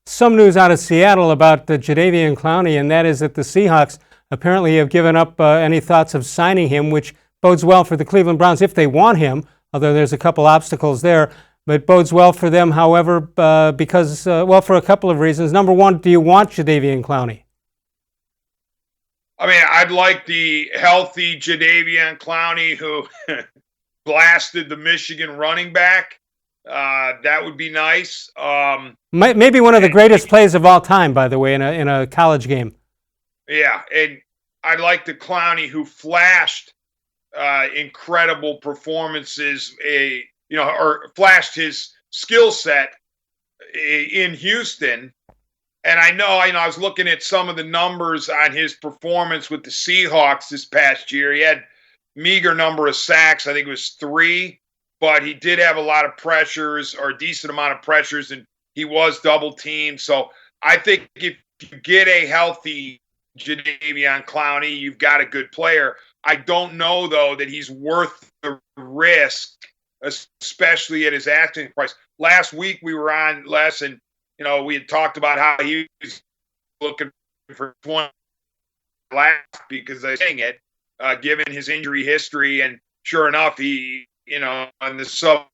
some news out of Seattle about Jadeveon Clowney, and that is that the Seahawks apparently have given up any thoughts of signing him, which bodes well for the Cleveland Browns if they want him, although there's a couple obstacles there. But bodes well for them, however, because, for a couple of reasons. Number one, do you want Jadeveon Clowney? I mean, I'd like the healthy Jadeveon Clowney who blasted the Michigan running back. That would be nice. Maybe one of the greatest plays of all time, by the way, in a college game. Yeah, and I'd like the Clowney who flashed incredible performances, or flashed his skill set in Houston. And I know, I was looking at some of the numbers on his performance with the Seahawks this past year. He had meager number of sacks. I think it was 3, but he did have a lot of pressures, or a decent amount of pressures, and he was double teamed. So I think if you get a healthy Jadeveon Clowney, you've got a good player. I don't know, though, that he's worth the risk, especially at his asking price. Last week we were on, Les, and we had talked about how he was looking for 20 last because I was saying it, given his injury history, and sure enough, he, on the sub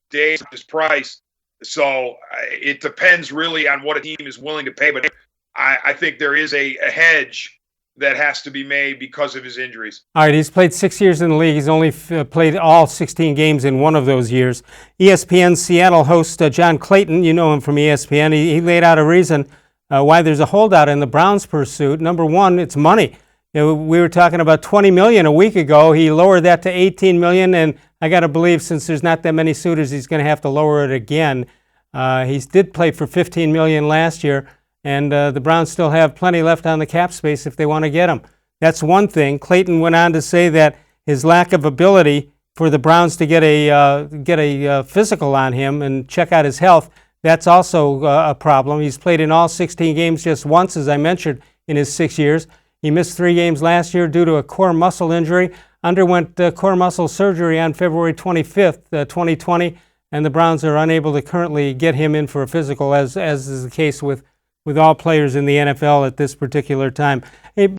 days his price. So it depends really on what a team is willing to pay, but I think there is a hedge that has to be made because of his injuries. All right, he's played 6 years in the league. He's only played all 16 games in one of those years. ESPN Seattle host John Clayton, you know him from ESPN, he laid out a reason why there's a holdout in the Browns' pursuit. Number one, it's money. We were talking about $20 million a week ago. He lowered that to $18 million, and I got to believe since there's not that many suitors, he's going to have to lower it again. He did play for $15 million last year. And the Browns still have plenty left on the cap space if they want to get him. That's one thing. Clayton went on to say that his lack of ability for the Browns to get a physical on him and check out his health, that's also a problem. He's played in all 16 games just once, as I mentioned, in his 6 years. He missed 3 games last year due to a core muscle injury, underwent core muscle surgery on February 25th, 2020, and the Browns are unable to currently get him in for a physical, as is the case with all players in the NFL at this particular time. Hey,